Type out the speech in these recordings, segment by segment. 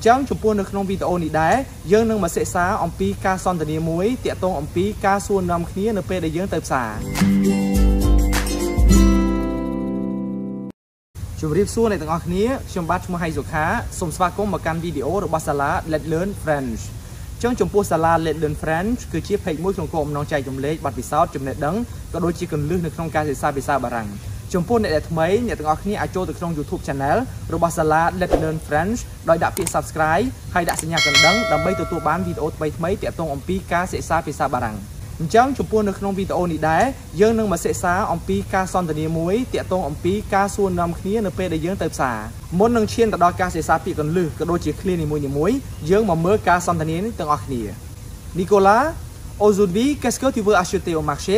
ចឹងចំពោះនៅក្នុងវីដេអូនេះដែរយើងនឹងមកសិក្សាអំពីការសន្ទនាមួយទាក់ទងអំពីការសួរនាំគ្នានៅពេលដែលយើងទៅផ្សារជំរាបសួរអ្នកទាំងអស់គ្នាខ្ញុំបាទឈ្មោះហៃសុខាសូមស្វាគមន៍មកកាន់វីដេអូរបស់សាលា Let's Learn French ចឹងចំពោះសាលា Let's Learn French គឺជាเพจមួយក្នុងគោលបំណងចែករំលែកបទពិសោធន៍ចំណេះដឹងក៏ដូចជាគន្លឹះនៅក្នុងការសិក្សាភាសាបារាំងចំពោះអ្នកដែលថ្មីអ្នកទាំងអស់គ្នាអាចចូលទៅក្នុង YouTube Channel របស់សាលា Let's Learn French ដោយដាក់ពាក្យ Subscribe ហើយដាក់សញ្ញាកណ្ដឹងដើម្បីទទួលបានវីដេអូថ្មីៗទាក់ទងអំពីការសិក្សាភាសាបារាំងអញ្ចឹងចំពោះនៅក្នុងវីដេអូនេះដែរយើងនឹងមកសិក្សាអំពីការសន្ទនាមួយទាក់ទងអំពីការសួរនាំគ្នានៅពេលដែលយើងទៅផ្សារមុននឹងឈានទៅដល់ការសិក្សាពាក្យកន្លឹះក៏ដូចជាឃ្លានីមួយៗយើងមកមើលការសន្ទនានេះទាំងអស់គ្នា Nicolas aujourd'hui qu'est-ce que tu veux acheter au marché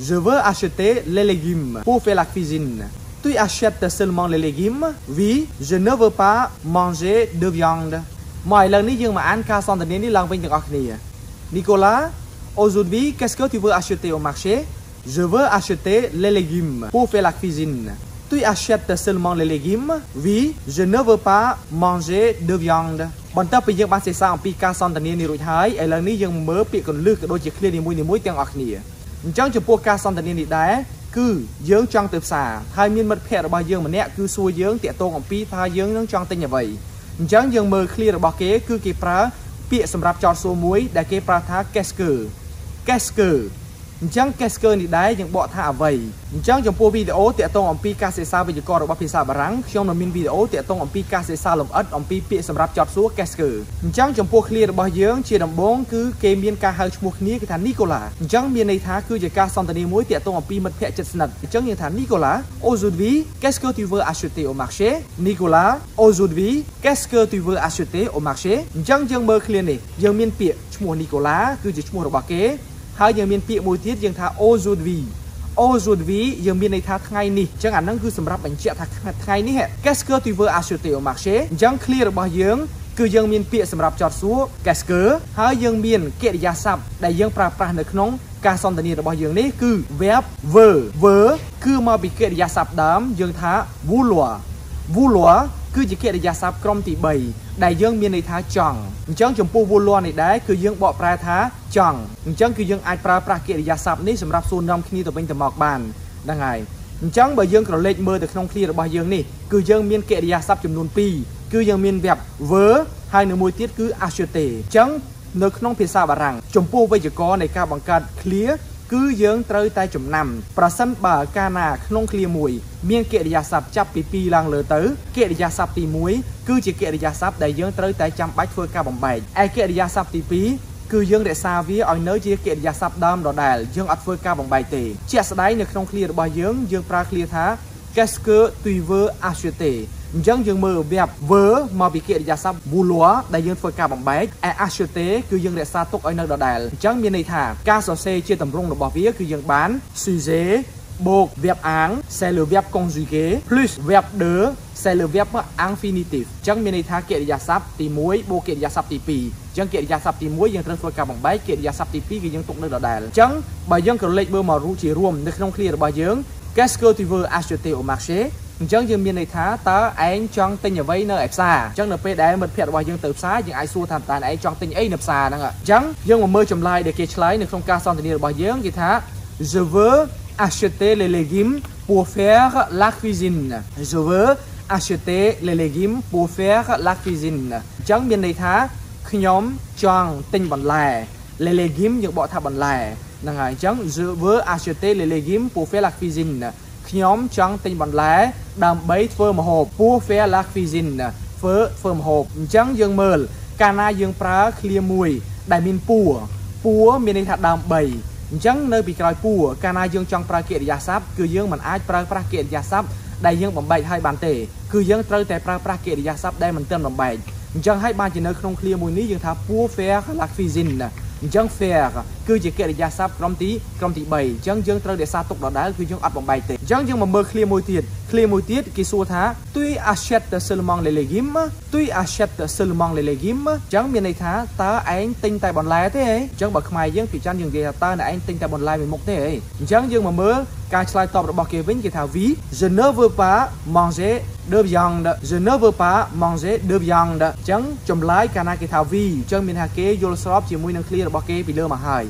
Je veux acheter les légumes pour faire la cuisine Tu achètes seulement les légumes Oui je ne veux pas manger de viande មកឥឡូវនេះយើងមកអានការសន្ទនានេះឡើងវិញទាំងអស់គ្នា Nicolas Aujourd'hui, qu'est-ce que tu veux acheter au marché? Je veux acheter les légumes pour faire la cuisine. Tu achètes seulement les légumes? Oui, je ne veux pas manger de viande. បន្ទាប់ពីយើងបានសិក្សាអំពីការសន្ទនានេះរួចហើយឥឡូវនេះយើងមើលពាក្យកន្លឹះក៏ដូចជាឃ្លានីមួយៗទាំងអស់គ្នាអញ្ចឹងចំពោះការសន្ទនានេះដែរគឺយើងចង់ទៅផ្សារហើយមានមិត្តភ័ក្តិរបស់យើងម្នាក់គឺសួរយើងតាក់ទងអំពីថាយើងនឹងចង់ទិញអ្វីអញ្ចឹងយើងមើលឃ្លារបស់គេគឺគេប្រើពាក្យសម្រាប់ចោទសួរមួយដែលគេប្រើថា qu'est-ce que Qu'est-ce que អញ្ចឹង qu'est-ce que នេះដែរយើងបកថាអ្វីអញ្ចឹងចំពោះវីដេអូតាក់ទងអំពីការសិក្សាវេយ្យាករណ៍របស់ភាសាបារាំងខ្ញុំនឹងមានវីដេអូតាក់ទងអំពីការសិក្សាលម្អិតអំពីពាក្យសម្រាប់ចោទសួរ qu'est-ce que អញ្ចឹងចំពោះឃ្លារបស់យើងជាដំបូងគឺគេមានការហៅឈ្មោះគ្នាគេថា Nicolas អញ្ចឹងមានន័យថាគឺជាការសន្ទនាមួយតាក់ទងអំពីមិត្តភ័ក្តិជិតស្និទ្ធអញ្ចឹងយើងថា Nicolas aujourd'hui qu'est-ce que tu veux acheter au marché Nicolas aujourd'hui qu'est-ce que tu veux acheter au marché អញ្ចឹងយើងមើលឃ្លានេះយើងមានពាក្យឈ្មោះ Nicolas គឺជាឈ្មោះរបស់គេហើយយើងមានពាក្យមួយទៀតយើងថា aujourd'hui យើងមានន័យថាថ្ងៃនេះអញ្ចឹងអាហ្នឹងគឺសម្រាប់បញ្ជាក់ថាថ្ងៃនេះ Qu'est-ce que tu veux acheter au marché អញ្ចឹង clear របស់យើងគឺយើងមានពាក្យសម្រាប់ចោទសួរ Qu'est-ce que ហើយយើងមានកិរិយាសព្ទដែលយើងប្រើប្រាស់នៅក្នុងការសន្ទនារបស់យើងនេះគឺ verb ver គឺមកពីកិរិយាសព្ទដើមយើងថា vouloir គឺជាកិរិយាសព្ទក្រុមទី3ដែលយើងមានន័យថាចង់អញ្ចឹងចំពោះ vouloir នេះដែរគឺយើងបកប្រែថាចង់អញ្ចឹងគឺយើងអាចប្រើប្រាស់កិរិយាសព្ទនេះសម្រាប់សួរនាំគ្នាទៅវិញទៅមកបានហ្នឹងហើយអញ្ចឹងបើយើងក្រឡេកមើលទៅក្នុងឃ្លារបស់យើងនេះគឺយើងមានកិរិយាសព្ទចំនួន2គឺយើងមាន verb ver ហើយនៅមួយទៀតគឺ acheter អញ្ចឹងនៅក្នុងភាសាបារាំងចំពោះវេយ្យាករណ៍នៃការបង្កើតឃ្លាគឺយើងត្រូវតែចំណាំប្រសិនបើកាលណាក្នុងឃ្លាមួយមានកិរិយាសព្ទចាប់ពី2ឡើងលើទៅកិរិយាសព្ទទី1គឺជាកិរិយាសព្ទដែលយើងត្រូវតែចាំបាច់ធ្វើការបំបែកឯកិរិយាសព្ទទី2គឺយើងរក្សាវាឲ្យនៅជាកិរិយាសព្ទដើមដដែលយើងអត់ធ្វើការបំបែកទេជាក់ស្ដែងនៅក្នុងឃ្លារបស់យើងប្រើឃ្លាថា Qu'est-ce que tu veux acheter អញ្ចឹងយើងមើល verb ver មកពីកិរិយាសព្ទ vouloir ដែលយើងធ្វើការបំបែកឯ acheter គឺយើងរក្សាទុកឲ្យនៅដដែលអញ្ចឹងមានន័យថាការសរសេរជាទម្រង់របស់វាគឺយើងបាន sujet បូក verb ang c'est le verbe conjugué plus verb de c'est le verbe infinitif អញ្ចឹងមានន័យថាកិរិយាសព្ទទី1បូកកិរិយាសព្ទទី2អញ្ចឹងកិរិយាសព្ទទី1យើងត្រូវធ្វើការបំបែកកិរិយាសព្ទទី2គឺយើងទុកនៅដដែលអញ្ចឹងបើយើងក្រឡេកមើលមករូបជារួមនៅក្នុងឃ្លារបស់យើង Qu'est-ce que tu veux acheter au marché អញ្ចឹងយើងមានន័យថាតើឯងចង់ទិញអ្វីនៅឯផ្សារអញ្ចឹងនៅពេលដែលមិត្តភ័ក្តិរបស់យើងទៅផ្សារយើងអាចសួរថាតើឯងចង់ទិញអីនៅផ្សារហ្នឹងអញ្ចឹងយើងមកមើលចម្លើយដែលគេឆ្លើយនៅក្នុងការសន្ទនារបស់យើងគេថា Je veux acheter les légumes pour faire la cuisine Je veux acheter les légumes pour faire la cuisine អញ្ចឹងមានន័យថាខ្ញុំចង់ទិញបន្លែ les légumes យើងបកថាបន្លែហ្នឹងហើយអញ្ចឹង Je veux acheter les légumes pour faire la cuisineខ្ញុំចង់ទិញបន្លែដើម្បីធ្វើម្ហូប pour faire la cuisine ធ្វើម្ហូបអញ្ចឹងយើងមើលកាលណាយើងប្រើឃ្លាមួយដែលមានពួរមានន័យថាដើម្បីអញ្ចឹងនៅពីក្រោយពួរកាលណាយើងចង់ប្រើកិរិយាសព្ទគឺយើងមិនអាចប្រើប្រាស់កិរិយាសព្ទដែលយើងបំបែកឲ្យបានទេគឺយើងត្រូវតែប្រើប្រាស់កិរិយាសព្ទដែលមិនទាន់បំបែកអញ្ចឹងហើយបានជានៅក្នុងឃ្លាមួយនេះយើងថា pour faire la cuisine អញ្ចឹង faire គឺជាកិរិយាសព្ទក្រុមទី3អញ្ចឹងយើងត្រូវរក្សាទុកដដែលគឺយើងអត់បំបែកទេអញ្ចឹងយើងមកមើលឃ្លាមួយទៀតគេសួរថា Tu achètes seulement les légumes Tu achètes seulement les légumes អញ្ចឹងមានន័យថាតើឯងទិញតែបន្លែទេហ៎អញ្ចឹងបើខ្មែរយើងពីចាន់យើងនិយាយថាតើឯងទិញតែបន្លែមួយមុខទេហ៎អញ្ចឹងយើងមកមើល ការឆ្លើយតបរបស់គេវិញគេថា oui je ne veux pas manger de viande je ne veux pas manger de viande អញ្ចឹងចម្លើយកាលណាគេថា oui អញ្ចឹងមានថាគេយល់ស្របជាមួយនឹង clear របស់គេពីលើមកហើយ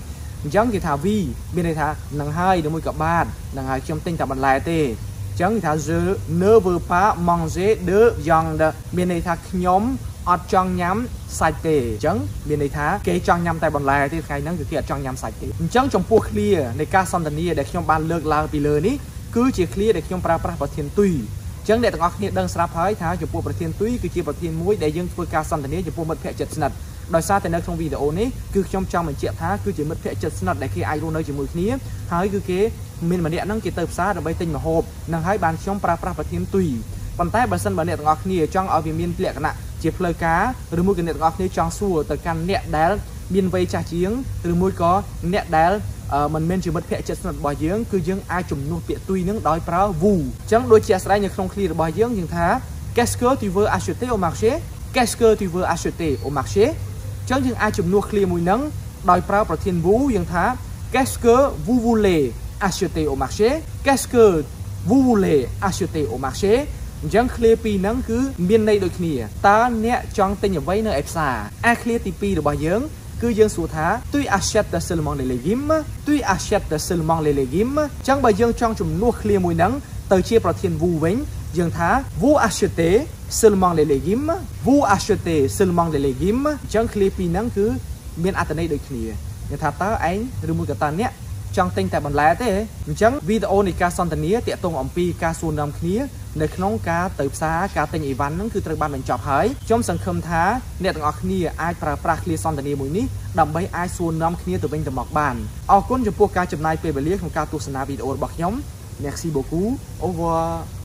អញ្ចឹងគេថា oui មានន័យថានឹងហើយឬមួយក៏បាទនឹងហើយខ្ញុំទិញតែបន្លែទេអញ្ចឹងគេថា je ne veux pas manger de viande មានន័យថាខ្ញុំអត់ចង់ញ៉ាំសាច់ទេអញ្ចឹងមានន័យថាគេចង់ញ៉ាំតែបន្លែទេថ្ងៃហ្នឹងគឺគេអត់ចង់ញ៉ាំសាច់ទេអញ្ចឹងចំពោះ clear នៃការសន្ទនាដែលខ្ញុំបានលើកឡើងពីលើនេះគឺជា clear ដែលខ្ញុំប្រើប្រាស់ប្រធានទុយអញ្ចឹងអ្នកទាំងអស់គ្នាដឹងស្រាប់ហើយថាចំពោះប្រធានទុយគឺជាប្រធានមួយដែលយើងធ្វើការសន្ទនាចំពោះមិត្តភក្តិជិតស្និទ្ធដោយសារតែនៅក្នុងវីដេអូនេះគឺខ្ញុំចង់បញ្ជាក់ថាគឺជាមិត្តភក្តិជិតស្និទ្ធដែលគេអាចរស់នៅជាមួយគ្នាហើយគឺគេមានម្នាក់ហ្នឹងគេទៅផ្សារដើម្បីទិញម្ហូបនឹងហើយបានខ្ញុំប្រើប្រាស់ប្រធានទុយប៉ុន្តែបើសិនបើអ្នកទាំងអស់គ្នាចង់ឲ្យវាមានលក្ខណៈជាផ្លូវការឬមួយក៏អ្នកទាំងអស់គ្នាចង់សួរទៅកាន់អ្នកដែលមានវ័យចាស់ជាងឬមួយក៏អ្នកដែលមិនមែនជាមិត្តភក្តិជិតស្និទ្ធរបស់យើងគឺយើងអាចជំនួសពាក្យទុយនឹងដោយប្រើ vous អញ្ចឹងដូចជាអាស្រ័យនៅក្នុង clear របស់យើងថា qu'est-ce que tu veux acheter au marché qu'est-ce que tu veux acheter au marché អញ្ចឹងយើងអាចជំនួស clear មួយហ្នឹងដោយប្រើប្រធាន vous យើងថា qu'est-ce que vous voulez acheter au marché qu'est-ce que vous voulez acheter au marché អញ្ចឹង clear ពីរហ្នឹងគឺមានន័យដូចគ្នាតើអ្នកចង់ទិញអ្វីនៅឯផ្សារអា clear ទី2របស់យើងគឺយើងសួរថា tu achètes seulement les légumes tu achètes seulement les légumes អញ្ចឹងបើយើងចង់ជំនួស clear មួយហ្នឹងទៅជាប្រធាន vous វិញយើងថា vous achetez seulement les légumes vous achetez seulement les légumes អញ្ចឹង clear ពីរហ្នឹងគឺមានអត្ថន័យដូចគ្នាយើងថាតើឯងឬមួយក៏តើអ្នកចង់ទិញតែបន្លែទេអញ្ចឹងវីដេអូនៃការសន្ទនាតាក់ទងអំពីការសួរនាំគ្នានៅក្នុងការទៅផ្សារការទិញអីវ៉ាន់ហ្នឹងគឺត្រូវបានបញ្ចប់ហើយខ្ញុំសង្ឃឹមថាអ្នកទាំងអស់គ្នាអាចប្រើប្រាស់ឃ្លាសន្ទនាមួយនេះដើម្បីអាចសួរនាំគ្នាទៅវិញទៅមកបានអរគុណចំពោះការចំណាយពេលវេលាក្នុងការទស្សនាវីដេអូរបស់ខ្ញុំ Merci beaucoup au revoir